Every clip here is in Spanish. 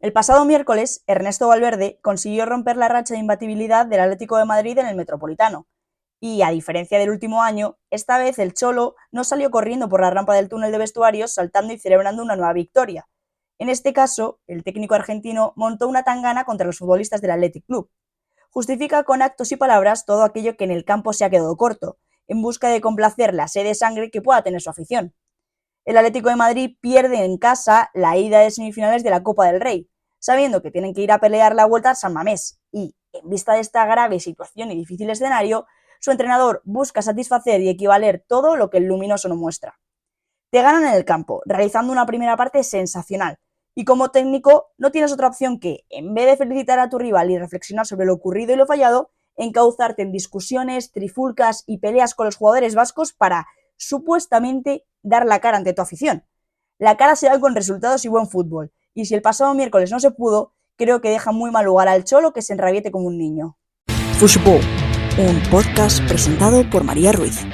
El pasado miércoles, Ernesto Valverde consiguió romper la racha de imbatibilidad del Atlético de Madrid en el Metropolitano. Y, a diferencia del último año, esta vez el Cholo no salió corriendo por la rampa del túnel de vestuarios saltando y celebrando una nueva victoria. En este caso, el técnico argentino montó una tangana contra los futbolistas del Athletic Club. Justifica con actos y palabras todo aquello que en el campo se ha quedado corto, en busca de complacer la sed de sangre que pueda tener su afición. El Atlético de Madrid pierde en casa la ida de semifinales de la Copa del Rey, sabiendo que tienen que ir a pelear la vuelta a San Mamés, y, en vista de esta grave situación y difícil escenario, su entrenador busca satisfacer y equivaler todo lo que el luminoso no muestra. Te ganan en el campo, realizando una primera parte sensacional, y como técnico no tienes otra opción que, en vez de felicitar a tu rival y reflexionar sobre lo ocurrido y lo fallado, encauzarte en discusiones, trifulcas y peleas con los jugadores vascos para, supuestamente, dar la cara ante tu afición. La cara se da con resultados y buen fútbol, y si el pasado miércoles no se pudo, creo que deja muy mal lugar al Cholo que se enrabiete como un niño. Fútbol, un podcast presentado por María Ruiz.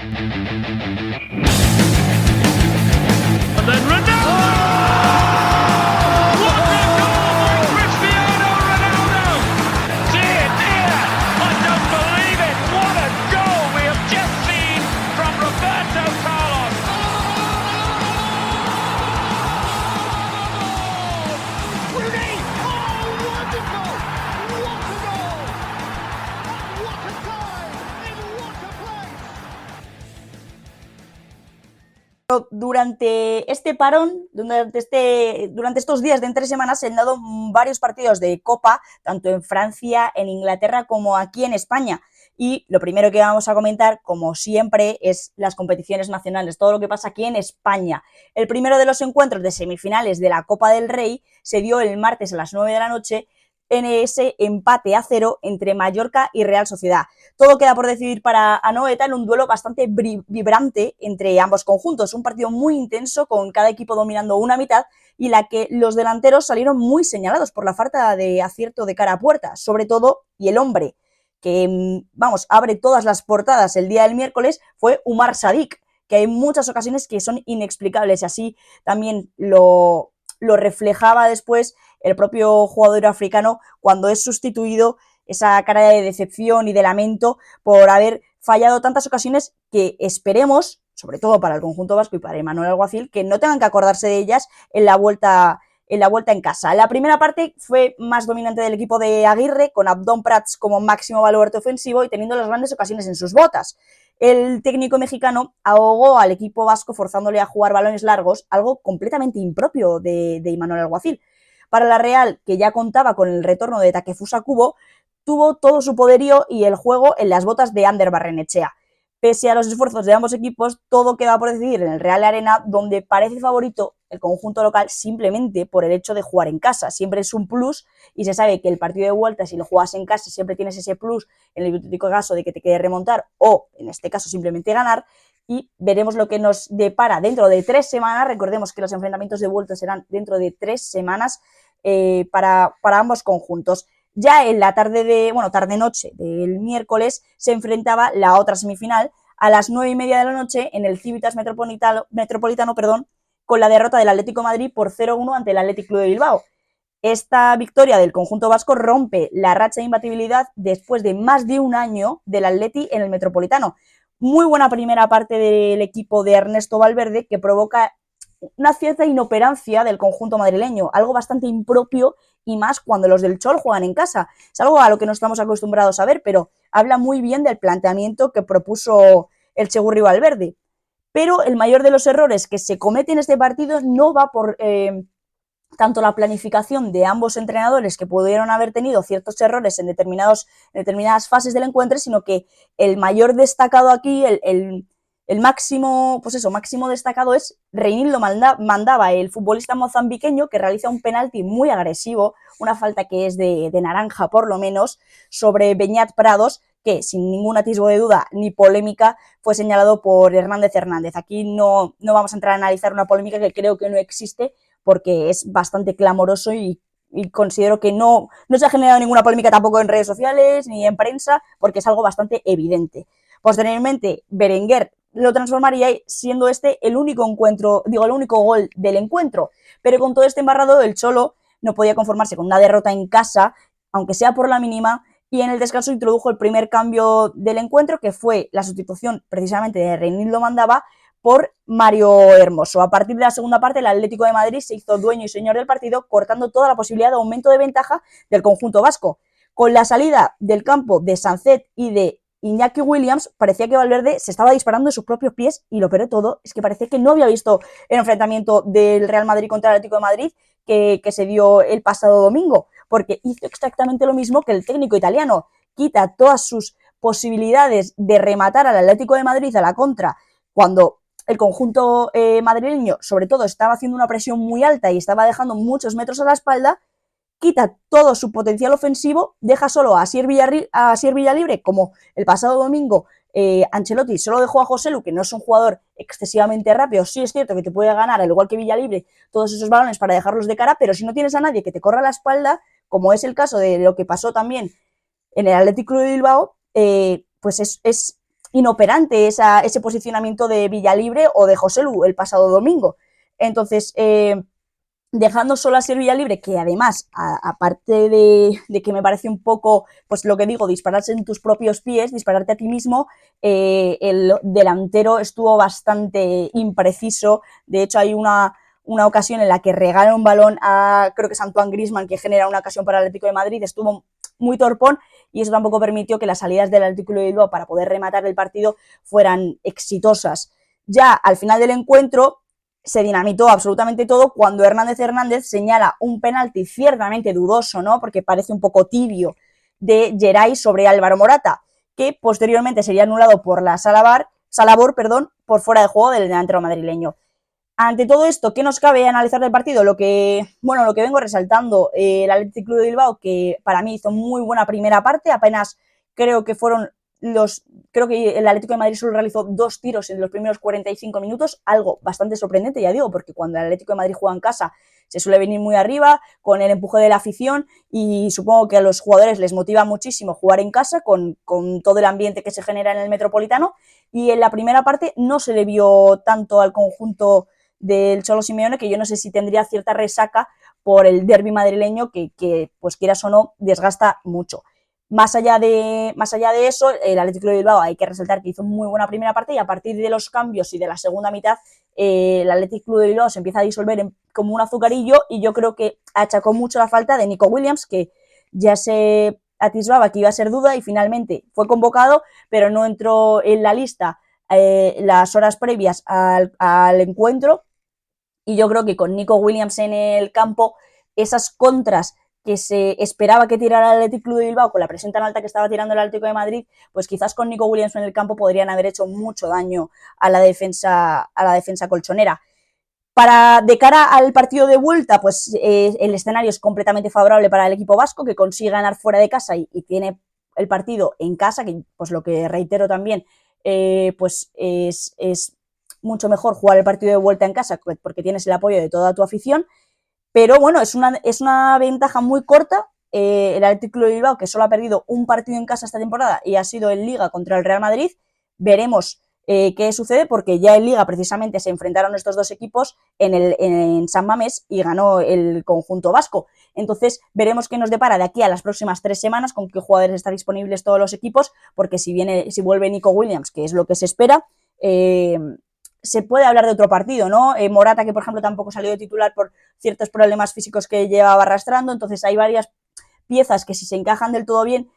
Durante este parón, durante estos días de entre semanas, se han dado varios partidos de Copa, tanto en Francia, en Inglaterra, como aquí en España. Y lo primero que vamos a comentar, como siempre, es las competiciones nacionales, todo lo que pasa aquí en España. El primero de los encuentros de semifinales de la Copa del Rey se dio el martes a las 9 de la noche, en ese empate a 0 entre Mallorca y Real Sociedad. Todo queda por decidir para Anoeta en un duelo bastante vibrante entre ambos conjuntos, un partido muy intenso con cada equipo dominando una mitad y la que los delanteros salieron muy señalados por la falta de acierto de cara a puerta, sobre todo, y el hombre que, abre todas las portadas el día del miércoles fue Umar Sadik, que hay muchas ocasiones que son inexplicables, y así también lo reflejaba después el propio jugador africano cuando es sustituido, esa cara de decepción y de lamento por haber fallado tantas ocasiones que esperemos, sobre todo para el conjunto vasco y para Emmanuel Alguacil, que no tengan que acordarse de ellas en la vuelta en casa. La primera parte fue más dominante del equipo de Aguirre, con Abdón Prats como máximo baluarte ofensivo y teniendo las grandes ocasiones en sus botas. El técnico mexicano ahogó al equipo vasco forzándole a jugar balones largos, algo completamente impropio de Emmanuel Alguacil. Para la Real, que ya contaba con el retorno de Takefusa Kubo, tuvo todo su poderío y el juego en las botas de Ander Barrenechea. Pese a los esfuerzos de ambos equipos, todo queda por decidir en el Real Arena, donde parece favorito el conjunto local simplemente por el hecho de jugar en casa. Siempre es un plus y se sabe que el partido de vuelta, si lo juegas en casa, siempre tienes ese plus en el hipotético caso de que te quede remontar o, en este caso, simplemente ganar. Y veremos lo que nos depara dentro de 3 semanas. Recordemos que los enfrentamientos de vuelta serán dentro de 3 semanas para ambos conjuntos. Ya en la tarde-noche del miércoles se enfrentaba la otra semifinal a las 9:30 de la noche en el Civitas Metropolitano, con la derrota del Atlético de Madrid por 0-1 ante el Athletic Club de Bilbao. Esta victoria del conjunto vasco rompe la racha de imbatibilidad después de más de un año del Atleti en el Metropolitano. Muy buena primera parte del equipo de Ernesto Valverde, que provoca una cierta inoperancia del conjunto madrileño, algo bastante impropio, y más cuando los del Chol juegan en casa. Es algo a lo que no estamos acostumbrados a ver, pero habla muy bien del planteamiento que propuso el Chegurri Valverde. Pero el mayor de los errores que se cometen en este partido no va por tanto la planificación de ambos entrenadores, que pudieron haber tenido ciertos errores en determinadas fases del encuentro, sino que el mayor destacado aquí, el máximo destacado es Reinildo Mandava, el futbolista mozambiqueño, que realiza un penalti muy agresivo, una falta que es de naranja por lo menos, sobre Beñat Prados, que sin ningún atisbo de duda ni polémica fue señalado por Hernández Hernández. Aquí no vamos a entrar a analizar una polémica que creo que no existe, porque es bastante clamoroso y considero que no se ha generado ninguna polémica tampoco en redes sociales ni en prensa, porque es algo bastante evidente. Posteriormente, Berenguer lo transformaría siendo este el único gol del encuentro, pero con todo este embarrado el Cholo no podía conformarse con una derrota en casa, aunque sea por la mínima, y en el descanso introdujo el primer cambio del encuentro, que fue la sustitución precisamente de Reinildo Mandava por Mario Hermoso. A partir de la segunda parte, el Atlético de Madrid se hizo dueño y señor del partido, cortando toda la posibilidad de aumento de ventaja del conjunto vasco. Con la salida del campo de Sancet y de Iñaki Williams, parecía que Valverde se estaba disparando en sus propios pies, y lo peor de todo es que parecía que no había visto el enfrentamiento del Real Madrid contra el Atlético de Madrid que se dio el pasado domingo, porque hizo exactamente lo mismo que el técnico italiano, quita todas sus posibilidades de rematar al Atlético de Madrid a la contra, cuando el conjunto madrileño sobre todo estaba haciendo una presión muy alta y estaba dejando muchos metros a la espalda, quita todo su potencial ofensivo, deja solo a Asier Villalibre, como el pasado domingo Ancelotti solo dejó a Joselu, que no es un jugador excesivamente rápido. Sí es cierto que te puede ganar, al igual que Villalibre, todos esos balones para dejarlos de cara, pero si no tienes a nadie que te corra la espalda, como es el caso de lo que pasó también en el Athletic Club de Bilbao, pues es inoperante ese posicionamiento de Villalibre o de Joselu el pasado domingo. Entonces, dejando solo a Asier Villalibre, que además, aparte de que me parece un poco, pues lo que digo, dispararse en tus propios pies, dispararte a ti mismo, el delantero estuvo bastante impreciso. De hecho, hay una ocasión en la que regala un balón a, creo que es Antoine Griezmann, que genera una ocasión para el Atlético de Madrid, estuvo muy torpón, y eso tampoco permitió que las salidas del Atlético de Bilbao para poder rematar el partido fueran exitosas. Ya al final del encuentro se dinamitó absolutamente todo cuando Hernández señala un penalti ciertamente dudoso, ¿no? Porque parece un poco tibio, de Geray sobre Álvaro Morata, que posteriormente sería anulado por la Salabor, por fuera de juego del delantero madrileño. Ante todo esto, ¿qué nos cabe analizar del partido? Lo que vengo resaltando, el Athletic Club de Bilbao, que para mí hizo muy buena primera parte, apenas creo que el Atlético de Madrid solo realizó 2 tiros en los primeros 45 minutos, algo bastante sorprendente, ya digo, porque cuando el Atlético de Madrid juega en casa se suele venir muy arriba, con el empuje de la afición, y supongo que a los jugadores les motiva muchísimo jugar en casa, con todo el ambiente que se genera en el Metropolitano, y en la primera parte no se le vio tanto al conjunto del Cholo Simeone, que yo no sé si tendría cierta resaca por el derbi madrileño que pues quieras o no, desgasta mucho. Más allá de eso, el Atlético de Bilbao hay que resaltar que hizo muy buena primera parte, y a partir de los cambios y de la segunda mitad, el Atlético de Bilbao se empieza a disolver como un azucarillo, y yo creo que achacó mucho la falta de Nico Williams, que ya se atisbaba que iba a ser duda y finalmente fue convocado, pero no entró en la lista las horas previas al encuentro, y yo creo que con Nico Williams en el campo, esas contras que se esperaba que tirara el Athletic Club de Bilbao con la presión tan alta que estaba tirando el Atlético de Madrid, pues quizás con Nico Williams en el campo podrían haber hecho mucho daño a la defensa colchonera. De cara al partido de vuelta, pues el escenario es completamente favorable para el equipo vasco, que consigue ganar fuera de casa y tiene el partido en casa, que pues lo que reitero también, pues es mucho mejor jugar el partido de vuelta en casa, porque tienes el apoyo de toda tu afición. Pero bueno, es una ventaja muy corta. El Athletic Club de Bilbao, que solo ha perdido un partido en casa esta temporada y ha sido en Liga contra el Real Madrid. Veremos qué sucede, porque ya en Liga precisamente se enfrentaron estos dos equipos en San Mamés y ganó el conjunto vasco. Entonces veremos qué nos depara de aquí a las próximas 3 semanas, con qué jugadores están disponibles todos los equipos, porque si vuelve Nico Williams, que es lo que se espera, se puede hablar de otro partido, ¿no? Morata, que por ejemplo tampoco salió de titular por ciertos problemas físicos que llevaba arrastrando. Entonces hay varias piezas que, si se encajan del todo bien,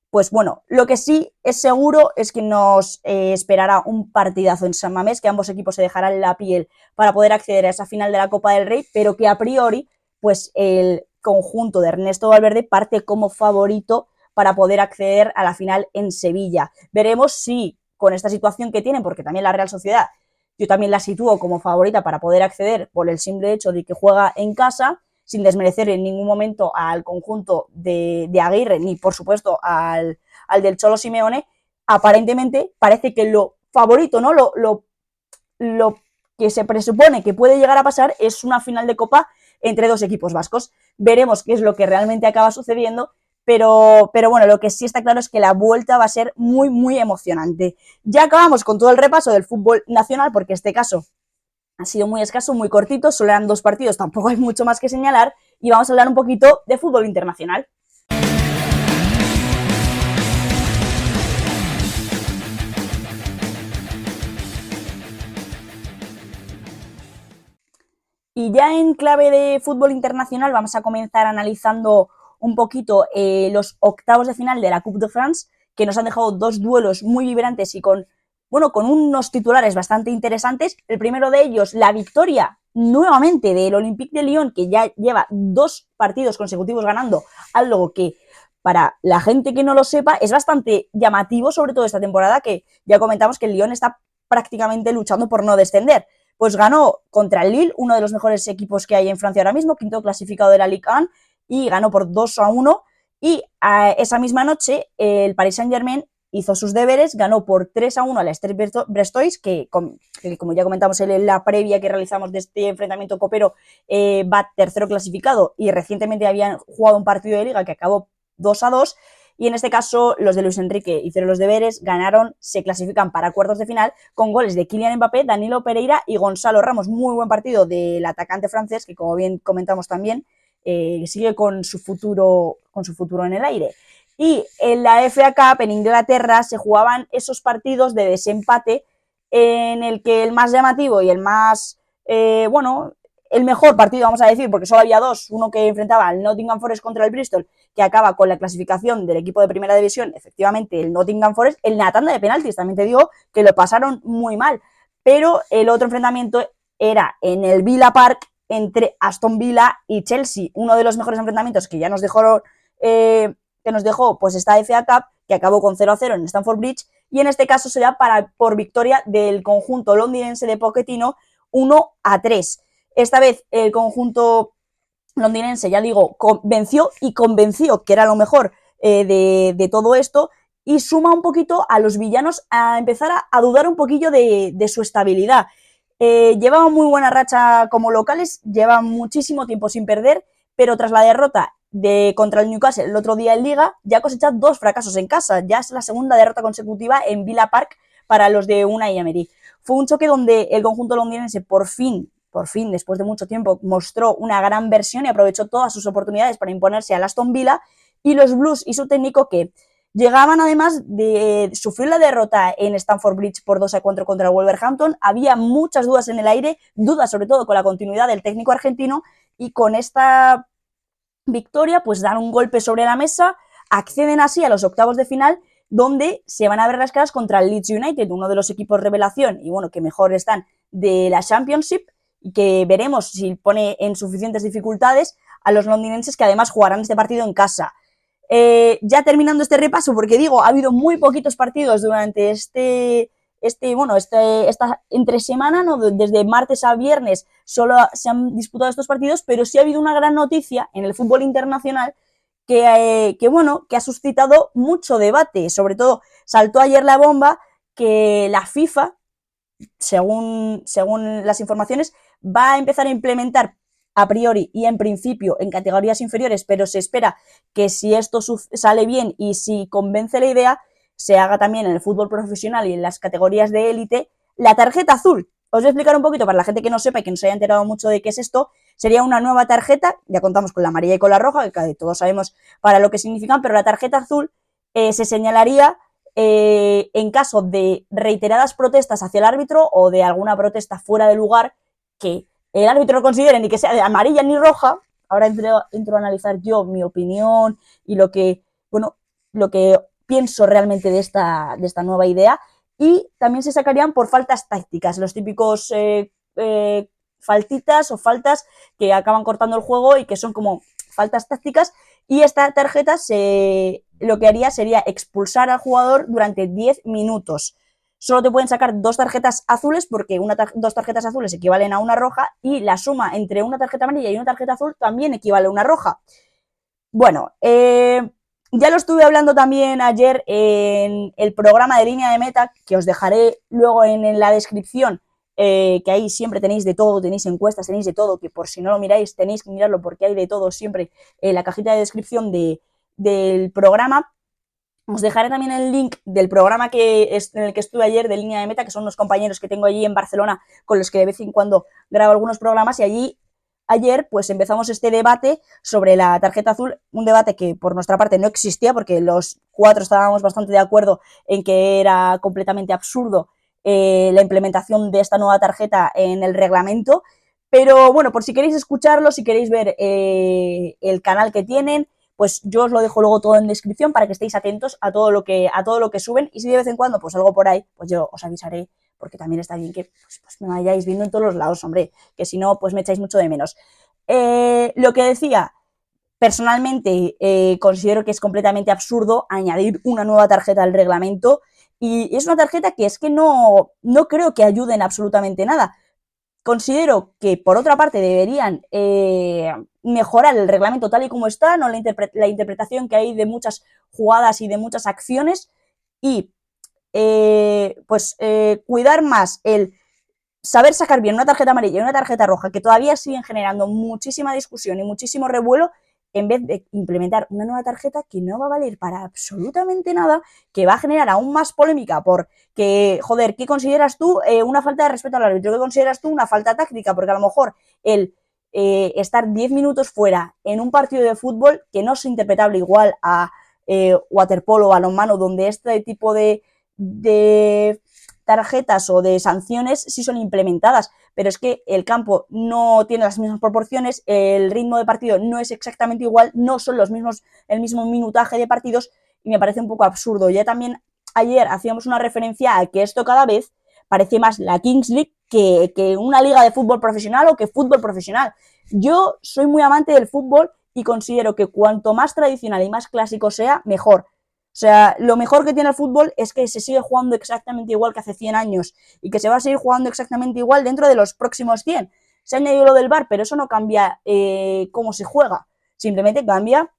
pues bueno, lo que sí es seguro es que nos esperará un partidazo en San Mamés, que ambos equipos se dejarán la piel para poder acceder a esa final de la Copa del Rey, pero que a priori, pues el conjunto de Ernesto Valverde parte como favorito para poder acceder a la final en Sevilla. Veremos si con esta situación que tienen, porque también la Real Sociedad yo también la sitúo como favorita para poder acceder, por el simple hecho de que juega en casa, sin desmerecer en ningún momento al conjunto de Aguirre, ni por supuesto al del Cholo Simeone. Aparentemente parece que lo favorito, ¿no? Lo que se presupone que puede llegar a pasar es una final de Copa entre dos equipos vascos. Veremos qué es lo que realmente acaba sucediendo, pero bueno, lo que sí está claro es que la vuelta va a ser muy, muy emocionante. Ya acabamos con todo el repaso del fútbol nacional, porque este caso ha sido muy escaso, muy cortito, solo eran 2 partidos, tampoco hay mucho más que señalar, y vamos a hablar un poquito de fútbol internacional. Y ya en clave de fútbol internacional vamos a comenzar analizando un poquito los octavos de final de la Coupe de France, que nos han dejado dos duelos muy vibrantes y con unos titulares bastante interesantes. El primero de ellos, la victoria nuevamente del Olympique de Lyon, que ya lleva 2 partidos consecutivos ganando, algo que para la gente que no lo sepa es bastante llamativo, sobre todo esta temporada, que ya comentamos que el Lyon está prácticamente luchando por no descender. Pues ganó contra el Lille, uno de los mejores equipos que hay en Francia ahora mismo, quinto clasificado de la Ligue 1, y ganó por 2-1. Y esa misma noche el Paris Saint-Germain hizo sus deberes, ganó por 3-1 a la Stade Brestois, que como ya comentamos en la previa que realizamos de este enfrentamiento copero, va tercero clasificado y recientemente habían jugado un partido de liga que acabó 2-2. Y en este caso los de Luis Enrique hicieron los deberes, ganaron, se clasifican para cuartos de final con goles de Kylian Mbappé, Danilo Pereira y Gonzalo Ramos. Muy buen partido del atacante francés, que como bien comentamos también, sigue con su futuro en el aire. Y en la FA Cup en Inglaterra se jugaban esos partidos de desempate en el que el más llamativo y el más, el mejor partido, vamos a decir, porque solo había 2, uno que enfrentaba al Nottingham Forest contra el Bristol, que acaba con la clasificación del equipo de primera división, efectivamente el Nottingham Forest, en la tanda de penaltis, también te digo que lo pasaron muy mal, pero el otro enfrentamiento era en el Villa Park entre Aston Villa y Chelsea, uno de los mejores enfrentamientos que ya nos dejó pues esta FA Cup, que acabó con 0-0 en Stamford Bridge, y en este caso será por victoria del conjunto londinense de Pochettino 1-3. Esta vez el conjunto londinense, ya digo, venció y convenció, que era lo mejor de todo esto, y suma un poquito a los villanos a empezar a dudar un poquillo de su estabilidad. Llevaban muy buena racha como locales, llevan muchísimo tiempo sin perder, pero tras la derrota contra el Newcastle el otro día en Liga, ya cosechan 2 fracasos en casa. Ya es la segunda derrota consecutiva en Villa Park para los de Unai Emery. Fue un choque donde el conjunto londinense por fin, después de mucho tiempo, mostró una gran versión y aprovechó todas sus oportunidades para imponerse al Aston Villa, y los Blues y su técnico, que llegaban además de sufrir la derrota en Stamford Bridge por 2-4 contra el Wolverhampton. Había muchas dudas en el aire, dudas sobre todo con la continuidad del técnico argentino, y con esta victoria pues dan un golpe sobre la mesa, acceden así a los octavos de final, donde se van a ver las caras contra el Leeds United, uno de los equipos revelación y que mejor están de la Championship, y que veremos si pone en suficientes dificultades a los londinenses, que además jugarán este partido en casa. Ya terminando este repaso, porque digo, ha habido muy poquitos partidos durante esta entre semana, ¿no? Desde martes a viernes solo se han disputado estos partidos, pero sí ha habido una gran noticia en el fútbol internacional que ha suscitado mucho debate. Sobre todo saltó ayer la bomba que la FIFA, según las informaciones, va a empezar a implementar a priori y en principio en categorías inferiores, pero se espera que si esto sale bien y si convence la idea, se haga también en el fútbol profesional y en las categorías de élite, la tarjeta azul. Os voy a explicar un poquito para la gente que no sepa y que no se haya enterado mucho de qué es esto. Sería una nueva tarjeta, ya contamos con la amarilla y con la roja, que todos sabemos para lo que significan, pero la tarjeta azul se señalaría en caso de reiteradas protestas hacia el árbitro o de alguna protesta fuera de lugar que el árbitro no considere ni que sea de amarilla ni roja. Ahora entro a analizar yo mi opinión y lo que pienso realmente de esta nueva idea. Y también se sacarían por faltas tácticas, los típicos faltitas o faltas que acaban cortando el juego y que son como faltas tácticas, y esta tarjeta lo que haría sería expulsar al jugador durante 10 minutos. Solo te pueden sacar 2 tarjetas azules, porque 2 tarjetas azules equivalen a una roja, y la suma entre una tarjeta amarilla y una tarjeta azul también equivale a una roja. Bueno, ya lo estuve hablando también ayer en el programa de Línea de Meta, que os dejaré luego en la descripción, que ahí siempre tenéis de todo, tenéis encuestas, tenéis de todo, que por si no lo miráis tenéis que mirarlo porque hay de todo siempre en la cajita de descripción del programa. Os dejaré también el link del programa en el que estuve ayer de Línea de Meta, que son unos compañeros que tengo allí en Barcelona con los que de vez en cuando grabo algunos programas, y allí ayer pues empezamos este debate sobre la tarjeta azul, un debate que por nuestra parte no existía porque los 4 estábamos bastante de acuerdo en que era completamente absurdo la implementación de esta nueva tarjeta en el reglamento, pero bueno, por si queréis escucharlo, si queréis ver el canal que tienen, pues yo os lo dejo luego todo en descripción para que estéis atentos a todo lo que suben, y si de vez en cuando pues algo por ahí, pues yo os avisaré, porque también está bien que pues me vayáis viendo en todos los lados, hombre, que si no pues me echáis mucho de menos. Lo que decía, personalmente considero que es completamente absurdo añadir una nueva tarjeta al reglamento, y es una tarjeta que es que no creo que ayude en absolutamente nada. Considero que, por otra parte, deberían mejorar el reglamento tal y como está, no la interpretación que hay de muchas jugadas y de muchas acciones, y cuidar más el saber sacar bien una tarjeta amarilla y una tarjeta roja, que todavía siguen generando muchísima discusión y muchísimo revuelo, en vez de implementar una nueva tarjeta que no va a valer para absolutamente nada, que va a generar aún más polémica porque, joder, ¿qué consideras tú una falta de respeto al árbitro? ¿Qué consideras tú una falta táctica? Porque a lo mejor el estar 10 minutos fuera en un partido de fútbol, que no es interpretable igual a waterpolo o balonmano, donde este tipo de tarjetas o de sanciones sí son implementadas, pero es que el campo no tiene las mismas proporciones, el ritmo de partido no es exactamente igual, no son el mismo minutaje de partidos, y me parece un poco absurdo. Ya también ayer hacíamos una referencia a que esto cada vez parece más la Kings League que una liga de fútbol profesional o que fútbol profesional. Yo soy muy amante del fútbol y considero que cuanto más tradicional y más clásico sea, mejor. O sea, lo mejor que tiene el fútbol es que se sigue jugando exactamente igual que hace 100 años y que se va a seguir jugando exactamente igual dentro de los próximos 100. Se ha añadido lo del VAR, pero eso no cambia cómo se juega. Simplemente cambia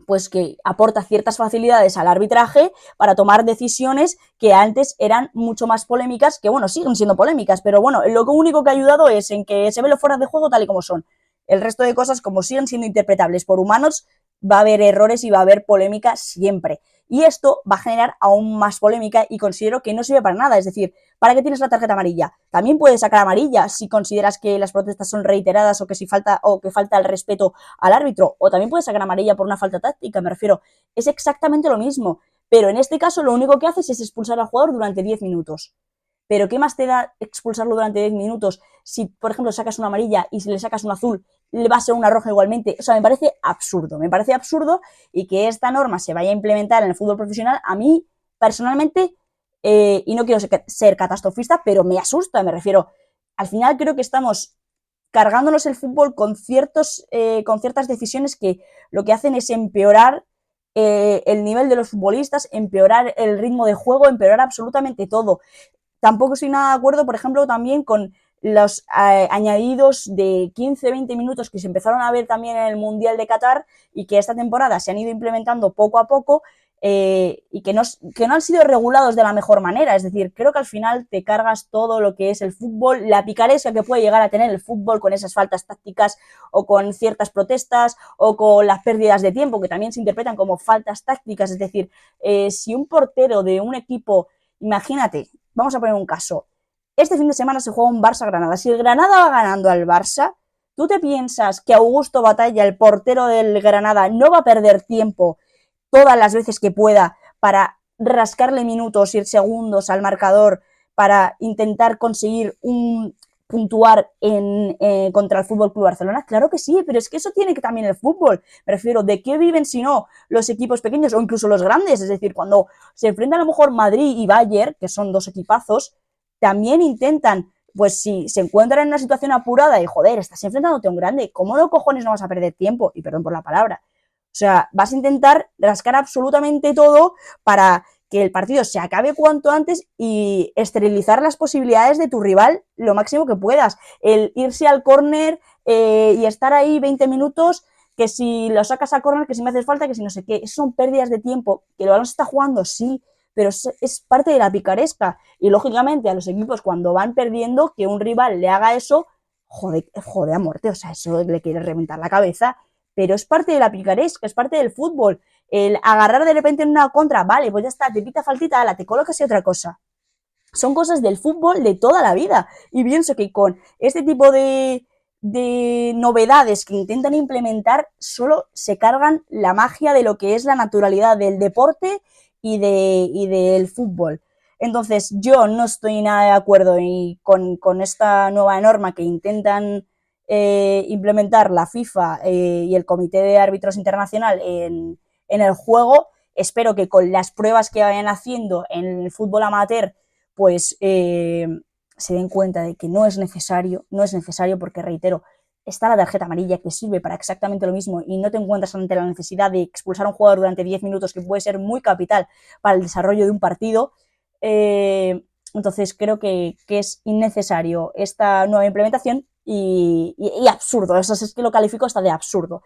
pues que aporta ciertas facilidades al arbitraje para tomar decisiones que antes eran mucho más polémicas, que bueno, siguen siendo polémicas, pero bueno, lo único que ha ayudado es en que se ven los fueras de juego tal y como son. El resto de cosas, como siguen siendo interpretables por humanos, va a haber errores y va a haber polémica siempre. Y esto va a generar aún más polémica y considero que no sirve para nada. Es decir, ¿para qué tienes la tarjeta amarilla? También puedes sacar amarilla si consideras que las protestas son reiteradas o que falta el respeto al árbitro. O también puedes sacar amarilla por una falta táctica, me refiero. Es exactamente lo mismo. Pero en este caso lo único que haces es expulsar al jugador durante 10 minutos. Pero ¿qué más te da expulsarlo durante 10 minutos si, por ejemplo, sacas una amarilla y si le sacas un azul, le va a ser una roja igualmente? O sea, me parece absurdo, y que esta norma se vaya a implementar en el fútbol profesional, a mí, personalmente, y no quiero ser catastrofista, pero me asusta, me refiero. Al final creo que estamos cargándonos el fútbol con ciertas decisiones que lo que hacen es empeorar el nivel de los futbolistas, empeorar el ritmo de juego, empeorar absolutamente todo. Tampoco estoy nada de acuerdo, por ejemplo, también con los añadidos de 15-20 minutos que se empezaron a ver también en el Mundial de Qatar y que esta temporada se han ido implementando poco a poco y que no han sido regulados de la mejor manera. Es decir, creo que al final te cargas todo lo que es el fútbol, la picaresca que puede llegar a tener el fútbol con esas faltas tácticas o con ciertas protestas o con las pérdidas de tiempo que también se interpretan como faltas tácticas. Es decir, si un portero de un equipo, imagínate, vamos a poner un caso. Este fin de semana se juega un Barça-Granada. Si el Granada va ganando al Barça, ¿tú te piensas que Augusto Batalla, el portero del Granada, no va a perder tiempo todas las veces que pueda para rascarle minutos y segundos al marcador para intentar conseguir puntuar contra el Fútbol Club Barcelona? Claro que sí, pero es que eso tiene que también el fútbol. Me refiero, ¿de qué viven si no los equipos pequeños o incluso los grandes? Es decir, cuando se enfrentan a lo mejor Madrid y Bayern, que son dos equipazos, también intentan, pues si se encuentran en una situación apurada y joder, estás enfrentándote a un grande, ¿cómo no cojones no vas a perder tiempo? Y perdón por la palabra. O sea, vas a intentar rascar absolutamente todo para que el partido se acabe cuanto antes y esterilizar las posibilidades de tu rival lo máximo que puedas. El irse al córner y estar ahí 20 minutos, que si lo sacas al córner, que si me haces falta, que si no sé qué. Eso son pérdidas de tiempo. Que el balón se está jugando, sí, pero es parte de la picaresca. Y lógicamente a los equipos cuando van perdiendo, que un rival le haga eso, jode a muerte. O sea, eso le quiere reventar la cabeza. Pero es parte de la picaresca, es parte del fútbol. El agarrar de repente en una contra, vale, pues ya está, te pita faltita, ala, te colocas y otra cosa. Son cosas del fútbol de toda la vida. Y pienso que con este tipo de de novedades que intentan implementar solo se cargan la magia de lo que es la naturalidad del deporte y del fútbol. Entonces yo no estoy nada de acuerdo con esta nueva norma que intentan implementar la FIFA y el Comité de Árbitros Internacional en el juego. Espero que con las pruebas que vayan haciendo en el fútbol amateur, pues se den cuenta de que no es necesario porque, reitero, está la tarjeta amarilla que sirve para exactamente lo mismo y no te encuentras ante la necesidad de expulsar a un jugador durante 10 minutos que puede ser muy capital para el desarrollo de un partido. Entonces creo que es innecesario esta nueva implementación y absurdo, eso es que lo califico hasta de absurdo.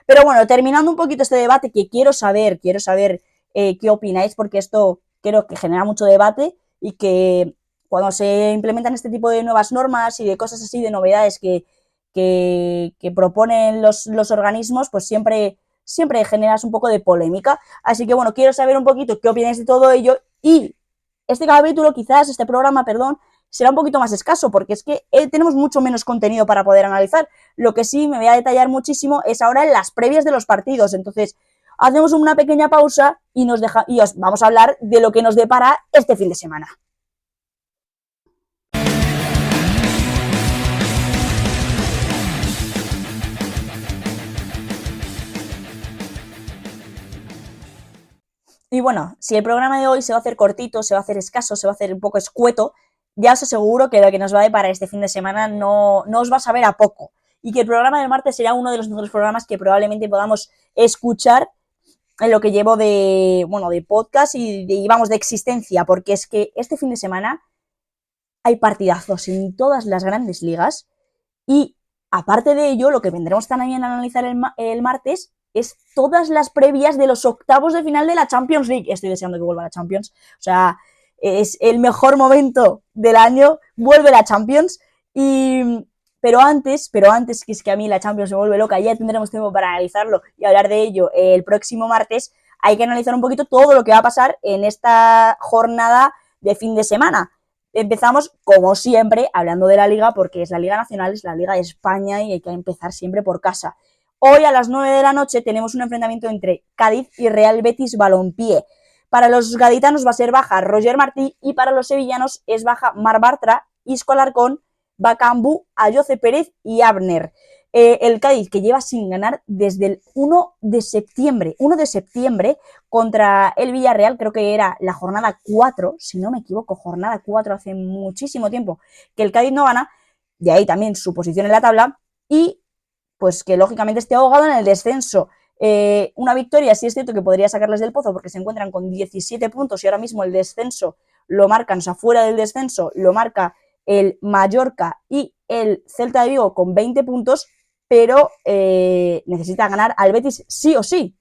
Pero bueno, terminando un poquito este debate, que quiero saber qué opináis, porque esto creo que genera mucho debate y que cuando se implementan este tipo de nuevas normas y de cosas así, de novedades que proponen los organismos, pues siempre generas un poco de polémica. Así que bueno, quiero saber un poquito qué opináis de todo ello y este capítulo, quizás, este programa, perdón, será un poquito más escaso, porque es que tenemos mucho menos contenido para poder analizar. Lo que sí me voy a detallar muchísimo es ahora en las previas de los partidos. Entonces, hacemos una pequeña pausa y os vamos a hablar de lo que nos depara este fin de semana. Y bueno, si el programa de hoy se va a hacer cortito, se va a hacer escaso, se va a hacer un poco escueto, ya os aseguro que lo que nos va a deparar este fin de semana no os va a saber a poco. Y que el programa del martes será uno de los mejores programas que probablemente podamos escuchar en lo que llevo de podcast y de existencia, porque es que este fin de semana hay partidazos en todas las grandes ligas y aparte de ello, lo que vendremos también a analizar el martes es todas las previas de los octavos de final de la Champions League. Estoy deseando que vuelva la Champions. O sea, es el mejor momento del año. Vuelve la Champions. Pero antes, que es que a mí la Champions me vuelve loca, ya tendremos tiempo para analizarlo y hablar de ello el próximo martes. Hay que analizar un poquito todo lo que va a pasar en esta jornada de fin de semana. Empezamos, como siempre, hablando de la Liga, porque es la Liga Nacional, es la Liga de España y hay que empezar siempre por casa. Hoy a las 9 de la noche tenemos un enfrentamiento entre Cádiz y Real Betis Balompié. Para los gaditanos va a ser baja Roger Martí y para los sevillanos es baja Mar Bartra, Isco Alarcón, Bacambú, Ayoce Pérez y Abner. El Cádiz, que lleva sin ganar desde el 1 de septiembre contra el Villarreal, creo que era la jornada 4, si no me equivoco, jornada 4, hace muchísimo tiempo que el Cádiz no gana, de ahí también su posición en la tabla, y pues que lógicamente esté ahogado en el descenso. Una victoria, sí es cierto que podría sacarles del pozo porque se encuentran con 17 puntos y ahora mismo el descenso lo marcan, o sea, fuera del descenso lo marca el Mallorca y el Celta de Vigo con 20 puntos, pero necesita ganar al Betis sí o sí.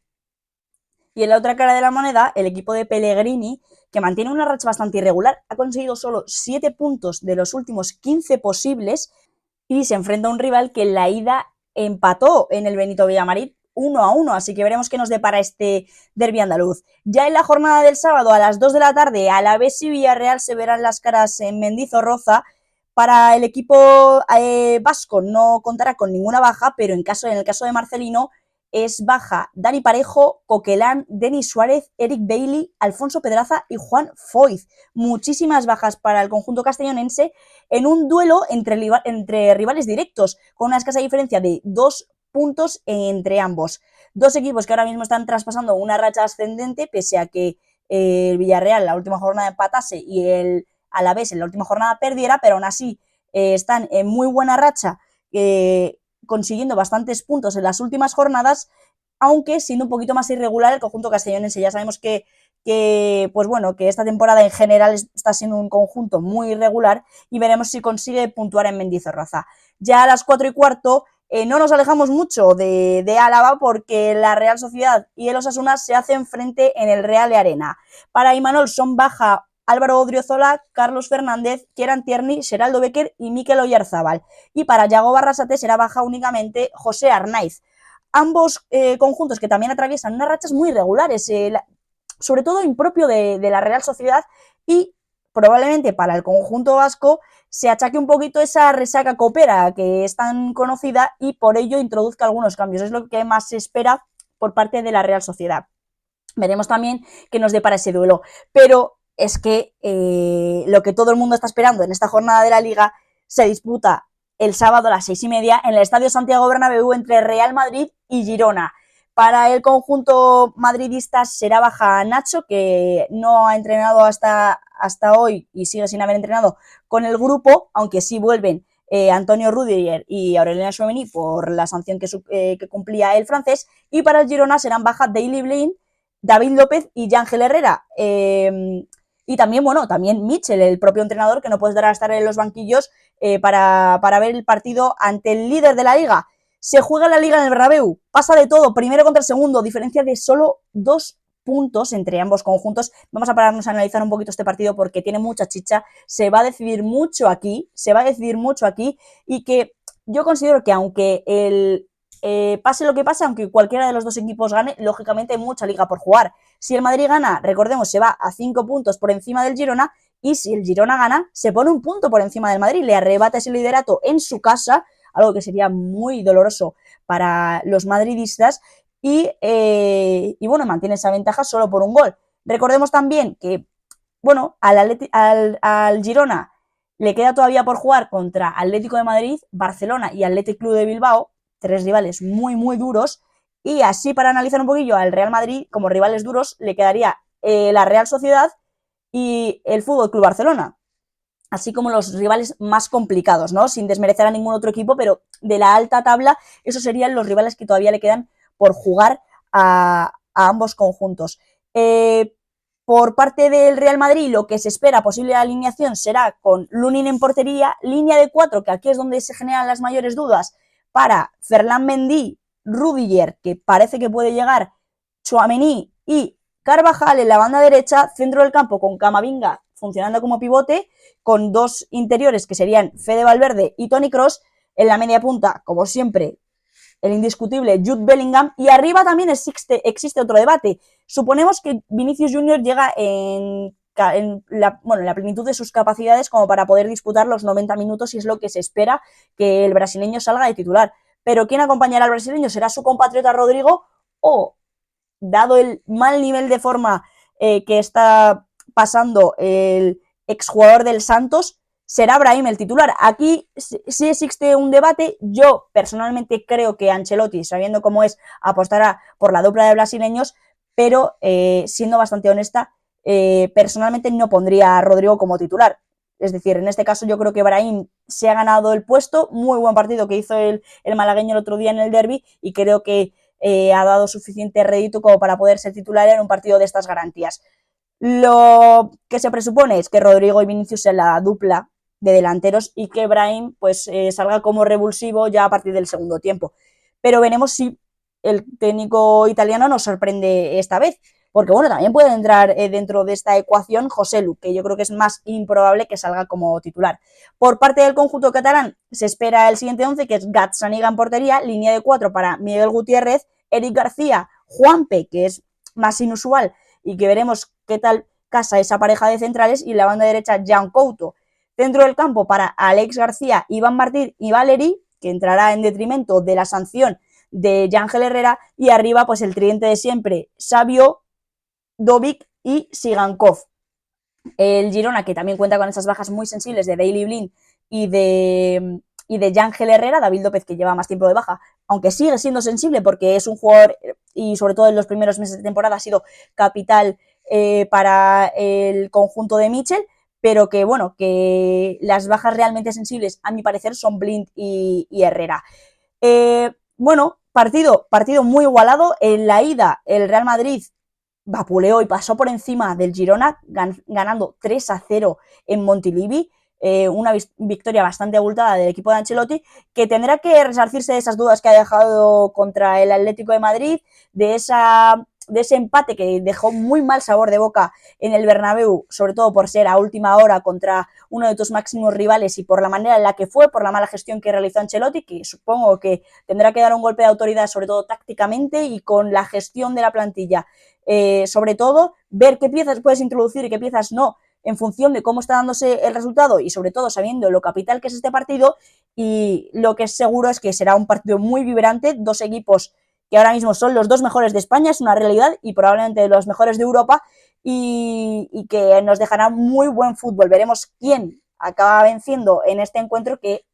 Y en la otra cara de la moneda, el equipo de Pellegrini, que mantiene una racha bastante irregular, ha conseguido solo 7 puntos de los últimos 15 posibles y se enfrenta a un rival que en la ida empató en el Benito Villamarín 1-1, así que veremos qué nos depara este derbi andaluz. Ya en la jornada del sábado a las 2 de la tarde, Alavés y Villarreal se verán las caras en Mendizorroza. Para el equipo vasco no contará con ninguna baja, pero en el caso de Marcelino es baja Dani Parejo, Coquelán, Denis Suárez, Eric Bailey, Alfonso Pedraza y Juan Foyz. Muchísimas bajas para el conjunto castellonense en un duelo entre rivales directos, con una escasa diferencia de 2 puntos entre ambos. Dos equipos que ahora mismo están traspasando una racha ascendente, pese a que el Villarreal en la última jornada empatase y el Alavés en la última jornada perdiera, pero aún así están en muy buena racha, consiguiendo bastantes puntos en las últimas jornadas, aunque siendo un poquito más irregular el conjunto castellonense. Ya sabemos que esta temporada en general está siendo un conjunto muy irregular y veremos si consigue puntuar en Mendizorroza. Ya a las 4:15 no nos alejamos mucho de Álava, porque la Real Sociedad y el Osasuna se hacen frente en el Real de Arena. Para Imanol son baja Álvaro Odriozola, Carlos Fernández, Kieran Tierney, Geraldo Becker y Mikel Oyarzábal. Y para Yago Barrasate será baja únicamente José Arnaiz. Ambos conjuntos que también atraviesan unas rachas muy irregulares, sobre todo impropio de la Real Sociedad, y probablemente para el conjunto vasco se achaque un poquito esa resaca copera que es tan conocida y por ello introduzca algunos cambios. Es lo que más se espera por parte de la Real Sociedad. Veremos también qué nos depara ese duelo. Pero es que lo que todo el mundo está esperando en esta jornada de la Liga se disputa el sábado a las 6:30 en el Estadio Santiago Bernabéu entre Real Madrid y Girona. Para el conjunto madridista será baja Nacho, que no ha entrenado hasta hoy y sigue sin haber entrenado con el grupo, aunque sí vuelven Antonio Rüdiger y Aurelien Tchouaméni por la sanción que cumplía el francés. Y para el Girona serán baja Daley Blind, David López y Yángel Herrera. Y también, también Mitchell, el propio entrenador, que no puede estar en los banquillos para ver el partido ante el líder de la Liga. Se juega la Liga en el Bernabéu, pasa de todo, primero contra el segundo, diferencia de solo 2 puntos entre ambos conjuntos. Vamos a pararnos a analizar un poquito este partido porque tiene mucha chicha, se va a decidir mucho aquí, y que yo considero que aunque pase lo que pase, aunque cualquiera de los dos equipos gane, lógicamente hay mucha liga por jugar. Si el Madrid gana, recordemos, se va a 5 puntos por encima del Girona, y si el Girona gana, se pone 1 punto por encima del Madrid, le arrebata ese liderato en su casa, algo que sería muy doloroso para los madridistas, y mantiene esa ventaja solo por 1 gol. Recordemos también que, al Girona le queda todavía por jugar contra Atlético de Madrid, Barcelona y Athletic Club de Bilbao, 3 rivales muy, muy duros, y así para analizar un poquillo al Real Madrid, como rivales duros, le quedaría la Real Sociedad y el Fútbol Club Barcelona, así como los rivales más complicados, ¿no? Sin desmerecer a ningún otro equipo, pero de la alta tabla, esos serían los rivales que todavía le quedan por jugar a ambos conjuntos. Por parte del Real Madrid, lo que se espera, posible alineación, será con Lunin en portería, línea de 4, que aquí es donde se generan las mayores dudas, para Ferland Mendy, Rüdiger, que parece que puede llegar, Tchouaméni y Carvajal en la banda derecha, centro del campo con Camavinga funcionando como pivote, con 2 interiores que serían Fede Valverde y Toni Kroos, en la media punta, como siempre, el indiscutible Jude Bellingham, y arriba también existe otro debate. Suponemos que Vinicius Junior llega en la plenitud de sus capacidades como para poder disputar los 90 minutos y es lo que se espera, que el brasileño salga de titular. Pero ¿quién acompañará al brasileño? ¿Será su compatriota Rodrigo o, dado el mal nivel de forma que está pasando el exjugador del Santos, será Brahim el titular? Aquí sí existe un debate. Yo personalmente creo que Ancelotti, sabiendo cómo es, apostará por la dupla de brasileños, pero siendo bastante honesta, personalmente no pondría a Rodrigo como titular. Es decir, en este caso yo creo que Brahim se ha ganado el puesto, muy buen partido que hizo el malagueño el otro día en el derbi, y creo que ha dado suficiente rédito como para poder ser titular en un partido de estas garantías. Lo que se presupone es que Rodrigo y Vinicius sean la dupla de delanteros y que Brahim salga como revulsivo ya a partir del segundo tiempo. Pero veremos si el técnico italiano nos sorprende esta vez, porque también puede entrar dentro de esta ecuación Joselu, que yo creo que es más improbable que salga como titular. Por parte del conjunto catalán se espera el siguiente 11, que es Gazzaniga en portería, línea de 4 para Miguel Gutiérrez, Eric García, Juanpe, que es más inusual y que veremos qué tal casa esa pareja de centrales, y la banda derecha Jan Couto. Dentro del campo para Alex García, Iván Martín y Valeri, que entrará en detrimento de la sanción de Yángel Herrera, y arriba pues el tridente de siempre, Savio, Dovic y Sigankov. El Girona, que también cuenta con esas bajas muy sensibles de Daley Blind y de Yángel Herrera, David López, que lleva más tiempo de baja, aunque sigue siendo sensible porque es un jugador, y sobre todo en los primeros meses de temporada ha sido capital para el conjunto de Mitchell, pero que las bajas realmente sensibles, a mi parecer, son Blind y Herrera. Partido muy igualado. En la ida, el Real Madrid vapuleó y pasó por encima del Girona, ganando 3-0 en Montilivi. Una victoria bastante abultada del equipo de Ancelotti, que tendrá que resarcirse de esas dudas que ha dejado contra el Atlético de Madrid, de ese empate que dejó muy mal sabor de boca en el Bernabéu, sobre todo por ser a última hora contra uno de tus máximos rivales y por la manera en la que fue, por la mala gestión que realizó Ancelotti, que supongo que tendrá que dar un golpe de autoridad, sobre todo tácticamente y con la gestión de la plantilla. Sobre todo, ver qué piezas puedes introducir y qué piezas no, en función de cómo está dándose el resultado y sobre todo sabiendo lo capital que es este partido, y lo que es seguro es que será un partido muy vibrante, dos equipos que ahora mismo son los dos mejores de España, es una realidad, y probablemente los mejores de Europa, y que nos dejará muy buen fútbol. Veremos quién acaba venciendo en este encuentro que,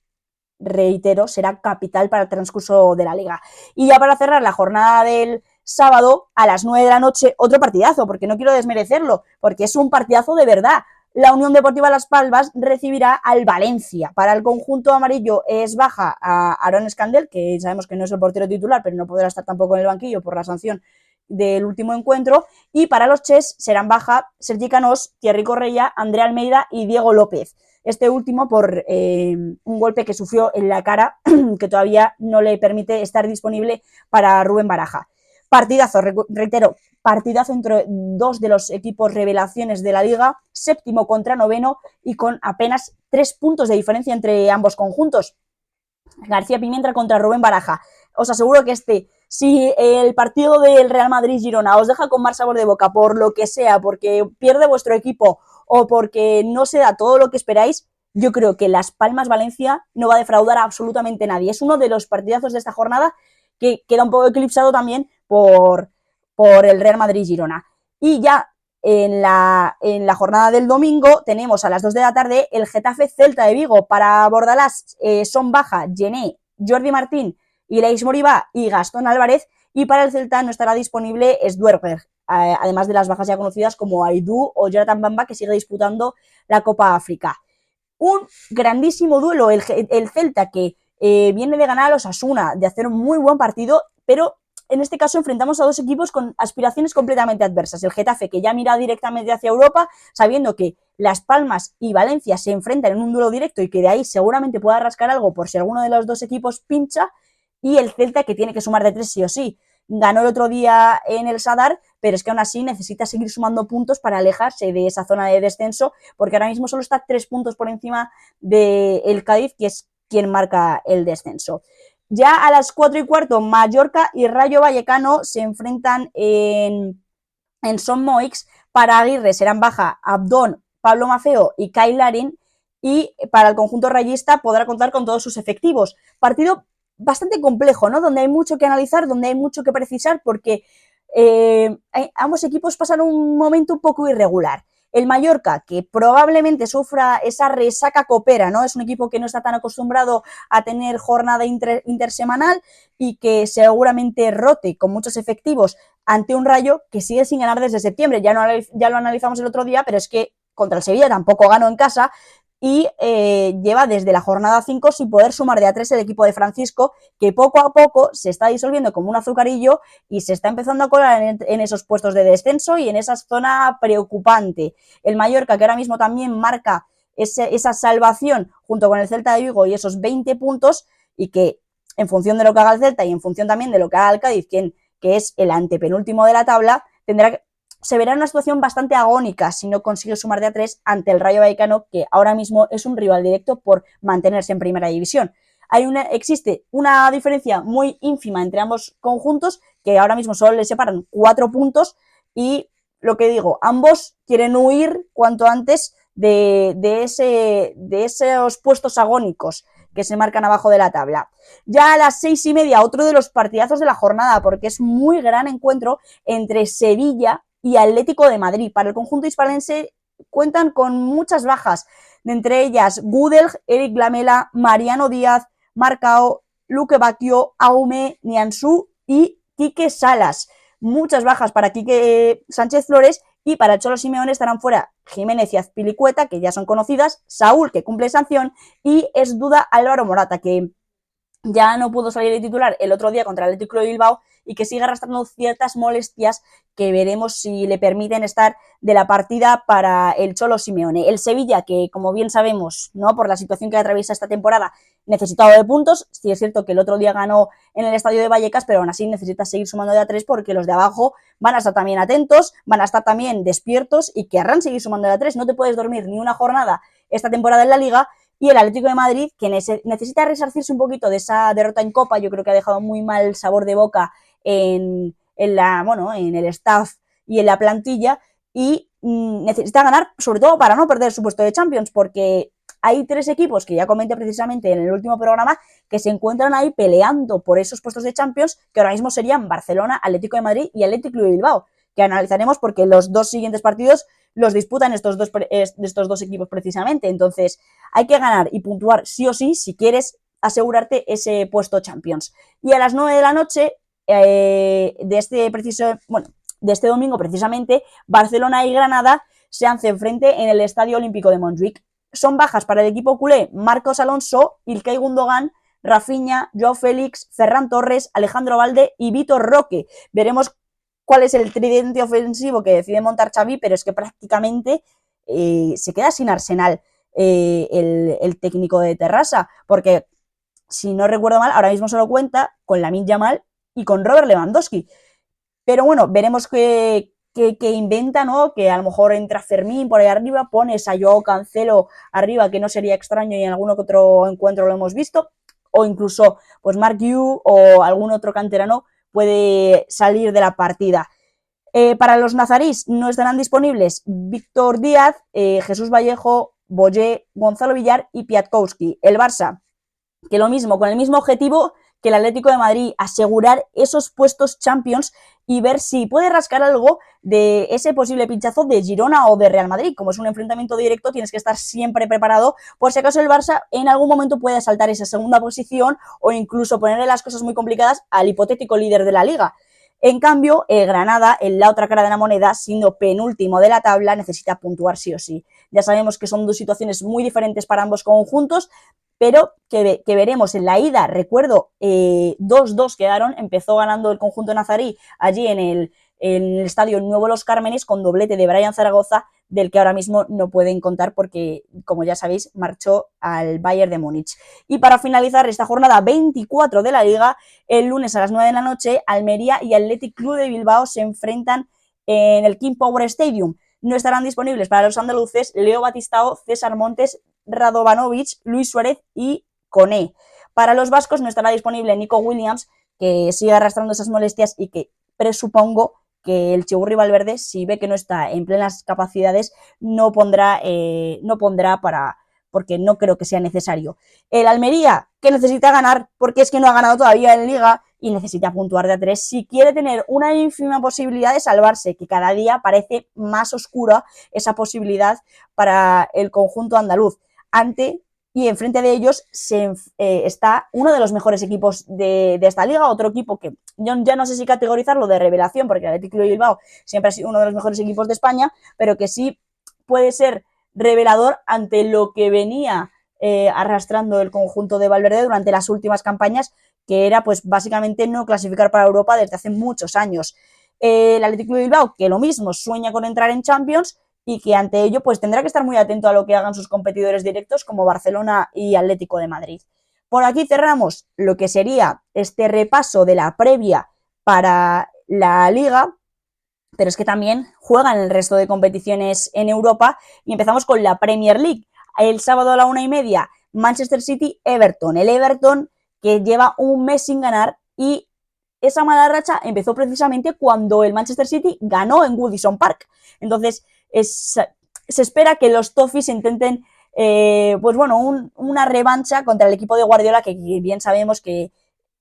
reitero, será capital para el transcurso de la liga. Y ya para cerrar la jornada del sábado, a las 9 de la noche, otro partidazo, porque no quiero desmerecerlo, porque es un partidazo de verdad. La Unión Deportiva Las Palmas recibirá al Valencia. Para el conjunto amarillo es baja a Aaron Scandell, que sabemos que no es el portero titular, pero no podrá estar tampoco en el banquillo por la sanción del último encuentro. Y para los Ches serán baja Sergi Canós, Thierry Correia, André Almeida y Diego López. Este último por un golpe que sufrió en la cara que todavía no le permite estar disponible para Rubén Baraja. Partidazo, reitero, partidazo entre dos de los equipos revelaciones de la liga, séptimo contra noveno y con apenas 3 puntos de diferencia entre ambos conjuntos. García Pimienta contra Rubén Baraja. Os aseguro que si el partido del Real Madrid-Girona os deja con más sabor de boca por lo que sea, porque pierde vuestro equipo o porque no se da todo lo que esperáis, yo creo que Las Palmas-Valencia no va a defraudar a absolutamente nadie. Es uno de los partidazos de esta jornada que queda un poco eclipsado también por el Real Madrid-Girona. Y ya en la jornada del domingo tenemos a las 2 de la tarde el Getafe-Celta de Vigo. Para Bordalás son baja Gené, Jordi Martín, Ilais Moribá y Gastón Álvarez, y para el Celta no estará disponible Sduerberg, además de las bajas ya conocidas como Aidú o Jonathan Bamba, que sigue disputando la Copa África. Un grandísimo duelo, el Celta, que viene de ganar a los Osasuna, de hacer un muy buen partido, pero en este caso enfrentamos a dos equipos con aspiraciones completamente adversas. El Getafe, que ya mira directamente hacia Europa, sabiendo que Las Palmas y Valencia se enfrentan en un duelo directo y que de ahí seguramente pueda rascar algo por si alguno de los dos equipos pincha, y el Celta, que tiene que sumar de 3 sí o sí. Ganó el otro día en el Sadar, pero es que aún así necesita seguir sumando puntos para alejarse de esa zona de descenso, porque ahora mismo solo está 3 puntos por encima del Cádiz, que es quien marca el descenso. Ya a las 4:15, Mallorca y Rayo Vallecano se enfrentan en Son Moix. Para Aguirre serán baja Abdón, Pablo Maceo y Kyle Larin, y para el conjunto rayista podrá contar con todos sus efectivos. Partido bastante complejo, ¿no? Donde hay mucho que analizar, donde hay mucho que precisar, porque ambos equipos pasan un momento un poco irregular. El Mallorca, que probablemente sufra esa resaca copera, ¿no? Es un equipo que no está tan acostumbrado a tener jornada intersemanal y que seguramente rote con muchos efectivos ante un Rayo que sigue sin ganar desde septiembre. Ya lo analizamos el otro día, pero es que contra el Sevilla tampoco ganó en casa, y lleva desde la jornada 5 sin poder sumar de a 3 el equipo de Francisco, que poco a poco se está disolviendo como un azucarillo y se está empezando a colar en esos puestos de descenso y en esa zona preocupante. El Mallorca, que ahora mismo también marca esa salvación junto con el Celta de Vigo y esos 20 puntos, y que en función de lo que haga el Celta y en función también de lo que haga el Cádiz, que es el antepenúltimo de la tabla, se verá en una situación bastante agónica si no consigue sumar de a 3 ante el Rayo Vallecano, que ahora mismo es un rival directo por mantenerse en primera división. Existe una diferencia muy ínfima entre ambos conjuntos, que ahora mismo solo les separan 4 puntos, y lo que digo, ambos quieren huir cuanto antes de esos puestos agónicos que se marcan abajo de la tabla. Ya a las 6:30, otro de los partidazos de la jornada, porque es muy gran encuentro entre Sevilla y Atlético de Madrid. Para el conjunto hispalense cuentan con muchas bajas, de entre ellas Gudelj, Eric Lamela, Mariano Díaz, Marcao, Luque Bacchio, Aume, Nianzú y Quique Salas. Muchas bajas para Quique Sánchez Flores, y para el Cholo Simeone estarán fuera Jiménez y Azpilicueta, que ya son conocidas, Saúl, que cumple sanción, y es duda Álvaro Morata, que ya no pudo salir de titular el otro día contra el Atlético de Bilbao y que sigue arrastrando ciertas molestias que veremos si le permiten estar de la partida para el Cholo Simeone. El Sevilla, que como bien sabemos, ¿no?, por la situación que atraviesa esta temporada, necesitado de puntos. Sí es cierto que el otro día ganó en el estadio de Vallecas, pero aún así necesita seguir sumando de a 3, porque los de abajo van a estar también atentos, van a estar también despiertos y querrán seguir sumando de a 3. No te puedes dormir ni una jornada esta temporada en la Liga. Y el Atlético de Madrid, que necesita resarcirse un poquito de esa derrota en Copa. Yo creo que ha dejado muy mal sabor de boca en el staff y en la plantilla, y necesita ganar, sobre todo para no perder su puesto de Champions, porque hay 3 equipos que ya comenté precisamente en el último programa que se encuentran ahí peleando por esos puestos de Champions, que ahora mismo serían Barcelona, Atlético de Madrid y Athletic Club de Bilbao, que analizaremos porque los 2 siguientes partidos los disputan estos dos equipos precisamente. Entonces hay que ganar y puntuar sí o sí si quieres asegurarte ese puesto Champions. Y a las 9 de la noche de este domingo precisamente, Barcelona y Granada se hacen frente en el Estadio Olímpico de Montjuic. Son bajas para el equipo culé Marcos Alonso, Ilkay Gundogan, Rafinha, Joao Félix, Ferran Torres, Alejandro Valde y Vitor Roque. Veremos cuál es el tridente ofensivo que decide montar Xavi, pero es que prácticamente se queda sin arsenal el técnico de Terrassa, porque si no recuerdo mal, ahora mismo solo cuenta con Lamine Yamal y con Robert Lewandowski. Pero bueno, veremos qué inventa, ¿no? Que a lo mejor entra Fermín por ahí arriba, pones a Joao Cancelo arriba, que no sería extraño y en algún otro encuentro lo hemos visto, o incluso pues Mark Yu o algún otro canterano puede salir de la partida. Para los nazarís no estarán disponibles Víctor Díaz, Jesús Vallejo, Boyé, Gonzalo Villar y Piatkowski. El Barça, que lo mismo, con el mismo objetivo que el Atlético de Madrid, asegurar esos puestos Champions y ver si puede rascar algo de ese posible pinchazo de Girona o de Real Madrid. Como es un enfrentamiento directo, tienes que estar siempre preparado por si acaso el Barça en algún momento puede saltar esa segunda posición o incluso ponerle las cosas muy complicadas al hipotético líder de la Liga. En cambio, el Granada, en la otra cara de la moneda, siendo penúltimo de la tabla, necesita puntuar sí o sí. Ya sabemos que son 2 situaciones muy diferentes para ambos conjuntos, pero que veremos en la ida, recuerdo, 2-2 quedaron, empezó ganando el conjunto nazarí allí en el estadio Nuevo Los Cármenes con doblete de Brian Zaragoza, del que ahora mismo no pueden contar porque, como ya sabéis, marchó al Bayern de Múnich. Y para finalizar esta jornada 24 de la Liga, el lunes a las 9 de la noche, Almería y Athletic Club de Bilbao se enfrentan en el King Power Stadium. No estarán disponibles para los andaluces Leo Batistao, César Montes, Radovanovic, Luis Suárez y Koné. Para los vascos no estará disponible Nico Williams, que sigue arrastrando esas molestias y que presupongo que el Chigurri Valverde, si ve que no está en plenas capacidades, no pondrá porque no creo que sea necesario. El Almería, que necesita ganar, porque es que no ha ganado todavía en Liga y necesita puntuar de a 3 si quiere tener una ínfima posibilidad de salvarse, que cada día parece más oscura esa posibilidad para el conjunto andaluz. Ante y enfrente de ellos está uno de los mejores equipos de esta liga, otro equipo que yo ya no sé si categorizarlo de revelación, porque el Athletic Club de Bilbao siempre ha sido uno de los mejores equipos de España, pero que sí puede ser revelador ante lo que venía arrastrando el conjunto de Valverde durante las últimas campañas, que era pues básicamente no clasificar para Europa desde hace muchos años. El Athletic Club de Bilbao, que lo mismo, sueña con entrar en Champions y que ante ello pues tendrá que estar muy atento a lo que hagan sus competidores directos como Barcelona y Atlético de Madrid. Por aquí cerramos lo que sería este repaso de la previa para la Liga, pero es que también juegan el resto de competiciones en Europa y empezamos con la Premier League. El sábado a la 1:30, Manchester City-Everton. El Everton que lleva un mes sin ganar y esa mala racha empezó precisamente cuando el Manchester City ganó en Goodison Park. Entonces, se espera que los Toffees intenten una revancha contra el equipo de Guardiola, que bien sabemos que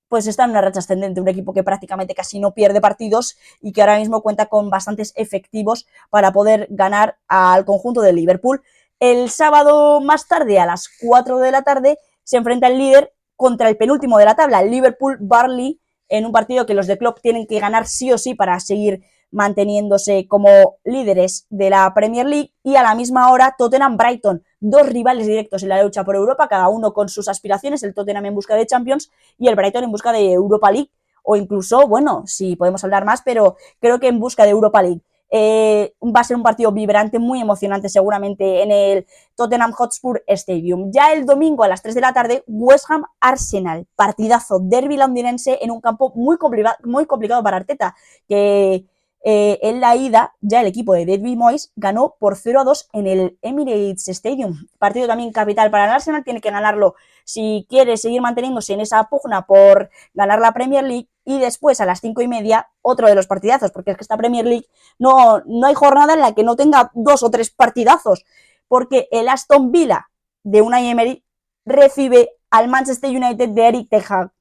pues está en una racha ascendente, un equipo que prácticamente casi no pierde partidos y que ahora mismo cuenta con bastantes efectivos para poder ganar al conjunto de Liverpool. El sábado más tarde, a las 4 de la tarde, se enfrenta el líder contra el penúltimo de la tabla, el Liverpool-Burnley, en un partido que los de Klopp tienen que ganar sí o sí para seguir manteniéndose como líderes de la Premier League. Y a la misma hora Tottenham-Brighton, 2 rivales directos en la lucha por Europa, cada uno con sus aspiraciones, el Tottenham en busca de Champions y el Brighton en busca de Europa League, o incluso, bueno, sí podemos hablar más, pero creo que en busca de Europa League. Va a ser un partido vibrante, muy emocionante seguramente en el Tottenham Hotspur Stadium. Ya el domingo a las 3 de la tarde, West Ham Arsenal, partidazo, derbi londinense en un campo muy complicado para Arteta, que en la ida, ya el equipo de David Moyes ganó por 0-2 en el Emirates Stadium. Partido también capital para el Arsenal, tiene que ganarlo si quiere seguir manteniéndose en esa pugna por ganar la Premier League. Y después, a las 5:30, otro de los partidazos, porque es que esta Premier League no hay jornada en la que no tenga 2 o 3 partidazos, porque el Aston Villa de Unai Emery recibe al Manchester United de Eric Ten Hag.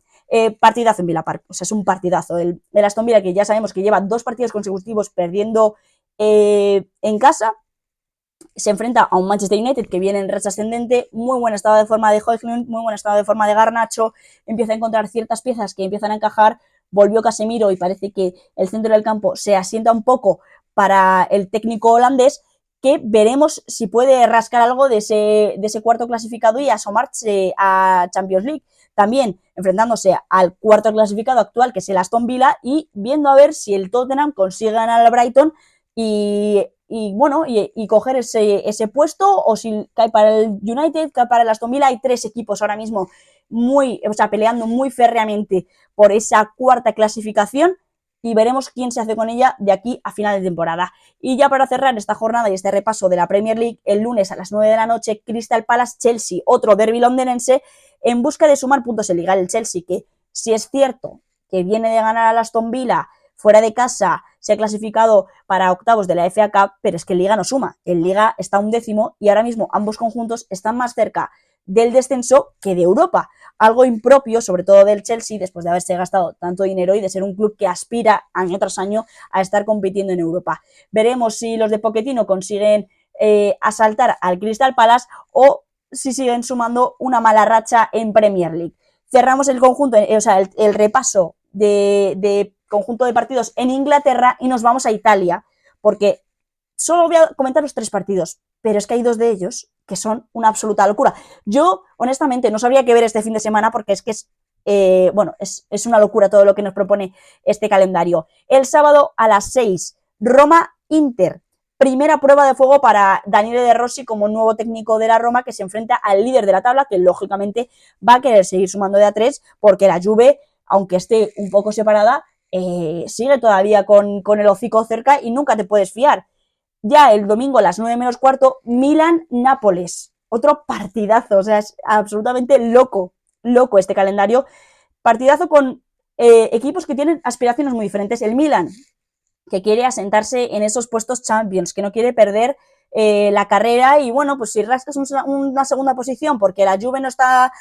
Partidazo en Villa Park, o sea, es un partidazo. El Aston Villa, que ya sabemos que lleva 2 partidos consecutivos perdiendo en casa, se enfrenta a un Manchester United que viene en racha ascendente, muy buen estado de forma de Højlund, muy buen estado de forma de Garnacho, empieza a encontrar ciertas piezas que empiezan a encajar, volvió Casemiro y parece que el centro del campo se asienta un poco para el técnico holandés, que veremos si puede rascar algo de ese cuarto clasificado y asomarse a Champions League. También enfrentándose al cuarto clasificado actual, que es el Aston Villa, y viendo a ver si el Tottenham consigue ganar al Brighton y coger ese puesto, o si cae para el United, cae para el Aston Villa. Hay 3 equipos ahora mismo peleando muy férreamente por esa cuarta clasificación, y veremos quién se hace con ella de aquí a final de temporada. Y ya para cerrar esta jornada y este repaso de la Premier League, el lunes a las 9 de la noche, Crystal Palace-Chelsea, otro derbi londinense, en busca de sumar puntos en Liga. El Chelsea, que si es cierto que viene de ganar al Aston Villa fuera de casa, se ha clasificado para octavos de la FA Cup, pero es que en Liga no suma. En Liga está 11º y ahora mismo ambos conjuntos están más cerca del descenso que de Europa. Algo impropio, sobre todo del Chelsea, después de haberse gastado tanto dinero y de ser un club que aspira año tras año a estar compitiendo en Europa. Veremos si los de Pochettino consiguen asaltar al Crystal Palace o si siguen sumando una mala racha en Premier League. Cerramos el conjunto, el repaso de conjunto de partidos en Inglaterra y nos vamos a Italia, porque solo voy a comentar los 3 partidos, pero es que hay 2 de ellos que son una absoluta locura. Yo, honestamente, no sabría qué ver este fin de semana, porque es que es una locura todo lo que nos propone este calendario. El sábado a las 6, Roma-Inter. Primera prueba de fuego para Daniele De Rossi como nuevo técnico de la Roma, que se enfrenta al líder de la tabla, que lógicamente va a querer seguir sumando de a 3, porque la Juve, aunque esté un poco separada, sigue todavía con el hocico cerca y nunca te puedes fiar. Ya el domingo a las 9:15, Milan-Nápoles. Otro partidazo, o sea, es absolutamente loco este calendario. Partidazo con equipos que tienen aspiraciones muy diferentes. El Milan, que quiere asentarse en esos puestos Champions, que no quiere perder la carrera, y bueno, pues si rascas una segunda posición porque la Juve no está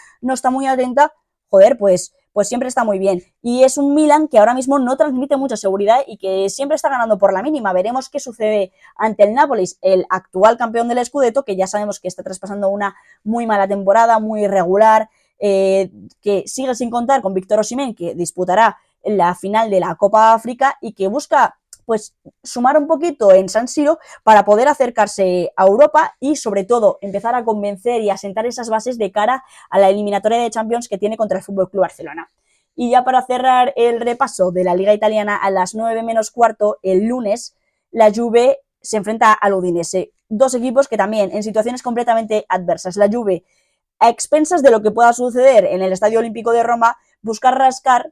muy atenta, joder, pues siempre está muy bien. Y es un Milan que ahora mismo no transmite mucha seguridad y que siempre está ganando por la mínima. Veremos qué sucede ante el Nápoles, el actual campeón del Scudetto, que ya sabemos que está traspasando una muy mala temporada, muy irregular, que sigue sin contar con Víctor Osimhen, que disputará la final de la Copa África y que busca pues sumar un poquito en San Siro para poder acercarse a Europa y sobre todo empezar a convencer y a sentar esas bases de cara a la eliminatoria de Champions que tiene contra el FC Barcelona. Y ya para cerrar el repaso de la Liga Italiana, a las 9:15 el lunes, la Juve se enfrenta al Udinese. 2 equipos que también en situaciones completamente adversas. La Juve, a expensas de lo que pueda suceder en el Estadio Olímpico de Roma, buscar rascar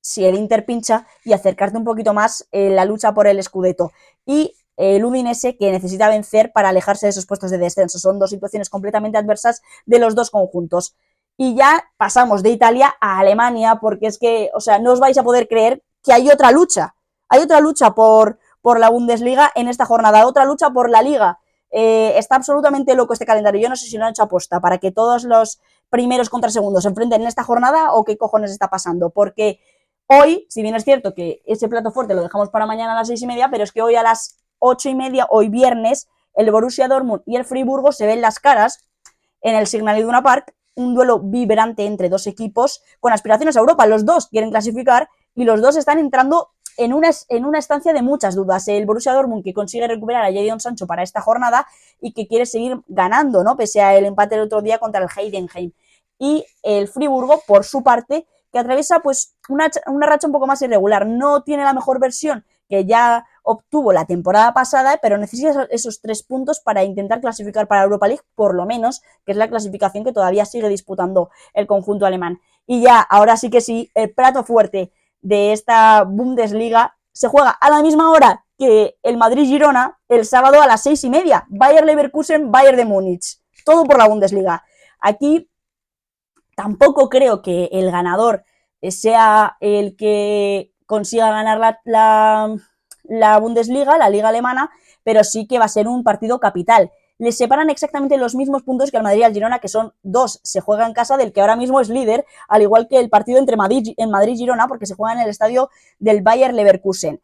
si el Inter pincha y acercarte un poquito más en la lucha por el Scudetto. Y el Udinese, que necesita vencer para alejarse de esos puestos de descenso. Son 2 situaciones completamente adversas de los 2 conjuntos. Y ya pasamos de Italia a Alemania, porque es que, o sea, no os vais a poder creer que hay otra lucha. Hay otra lucha por la Bundesliga en esta jornada, otra lucha por la Liga. Está absolutamente loco este calendario. Yo no sé si lo han hecho aposta para que todos los primeros contra segundos se enfrenten en esta jornada o qué cojones está pasando, porque hoy, si bien es cierto que ese plato fuerte lo dejamos para mañana a las 6:30, pero es que hoy a las 8:30, hoy viernes, el Borussia Dortmund y el Friburgo se ven las caras en el Signal Iduna Park, un duelo vibrante entre 2 equipos con aspiraciones a Europa. Los 2 quieren clasificar y los 2 están entrando en una estancia de muchas dudas. El Borussia Dortmund, que consigue recuperar a Jadon Sancho para esta jornada y que quiere seguir ganando, ¿no?, pese al empate del otro día contra el Heidenheim. Y el Friburgo, por su parte, que atraviesa pues una racha un poco más irregular. No tiene la mejor versión que ya obtuvo la temporada pasada, pero necesita esos 3 puntos para intentar clasificar para Europa League, por lo menos, que es la clasificación que todavía sigue disputando el conjunto alemán. Y ya, ahora sí que sí, el plato fuerte de esta Bundesliga, se juega a la misma hora que el Madrid-Girona el sábado a las 6:30. Bayer Leverkusen, Bayern de Múnich. Todo por la Bundesliga. Aquí tampoco creo que el ganador sea el que consiga ganar la Bundesliga, la liga alemana, pero sí que va a ser un partido capital. Les separan exactamente los mismos puntos que al Madrid y al Girona, que son 2. Se juega en casa del que ahora mismo es líder, al igual que el partido entre Madrid y Girona, porque se juega en el estadio del Bayer Leverkusen.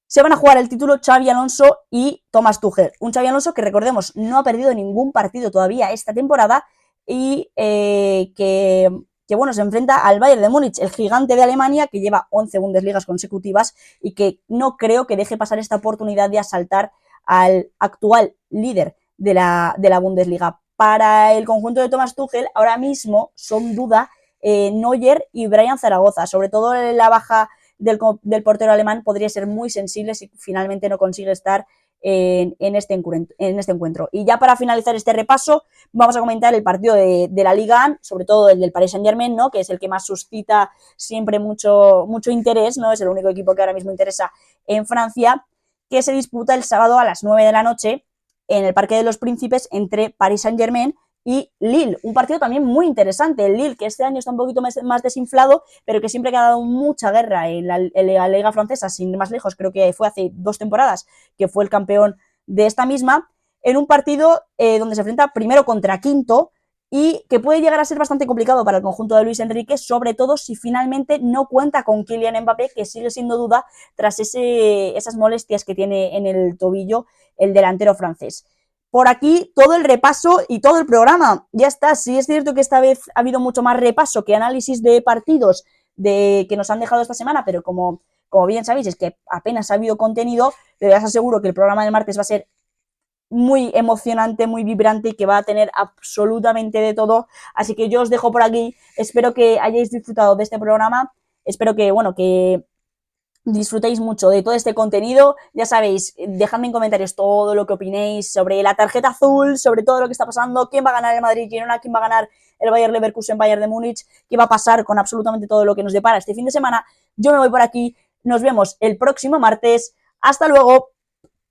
Se van a jugar el título Xabi Alonso y Thomas Tuchel. Un Xabi Alonso que, recordemos, no ha perdido ningún partido todavía esta temporada y que bueno, se enfrenta al Bayern de Múnich, el gigante de Alemania, que lleva 11 Bundesligas consecutivas y que no creo que deje pasar esta oportunidad de asaltar al actual líder de la Bundesliga. Para el conjunto de Thomas Tuchel, ahora mismo son duda Neuer y Brian Zaragoza, sobre todo la baja del portero alemán podría ser muy sensible si finalmente no consigue estar en este encuentro. Y ya para finalizar este repaso, vamos a comentar el partido de la Liga 1, sobre todo el del Paris Saint-Germain, ¿no? Que es el que más suscita siempre mucho interés, ¿no? Es el único equipo que ahora mismo interesa en Francia, que se disputa el sábado a las 9 de la noche en el Parque de los Príncipes entre Paris Saint-Germain y Lille, un partido también muy interesante. El Lille, que este año está un poquito más desinflado, pero que siempre ha dado mucha guerra en la Liga Francesa, sin ir más lejos, creo que fue hace 2 temporadas que fue el campeón de esta misma, en un partido donde se enfrenta primero contra quinto y que puede llegar a ser bastante complicado para el conjunto de Luis Enrique, sobre todo si finalmente no cuenta con Kylian Mbappé, que sigue siendo duda tras esas molestias que tiene en el tobillo el delantero francés. Por aquí todo el repaso y todo el programa. Ya está. Sí es cierto que esta vez ha habido mucho más repaso que análisis de partidos que nos han dejado esta semana, pero como bien sabéis, es que apenas ha habido contenido, pero ya os aseguro que el programa del martes va a ser muy emocionante, muy vibrante y que va a tener absolutamente de todo. Así que yo os dejo por aquí. Espero que hayáis disfrutado de este programa. Espero que, bueno, que disfrutéis mucho de todo este contenido. Ya sabéis, dejadme en comentarios todo lo que opinéis sobre la tarjeta azul, sobre todo lo que está pasando, quién va a ganar el Madrid-Girona, quién va a ganar el Bayer Leverkusen, Bayern de Múnich, qué va a pasar con absolutamente todo lo que nos depara este fin de semana. Yo me voy por aquí, nos vemos el próximo martes. ¡Hasta luego!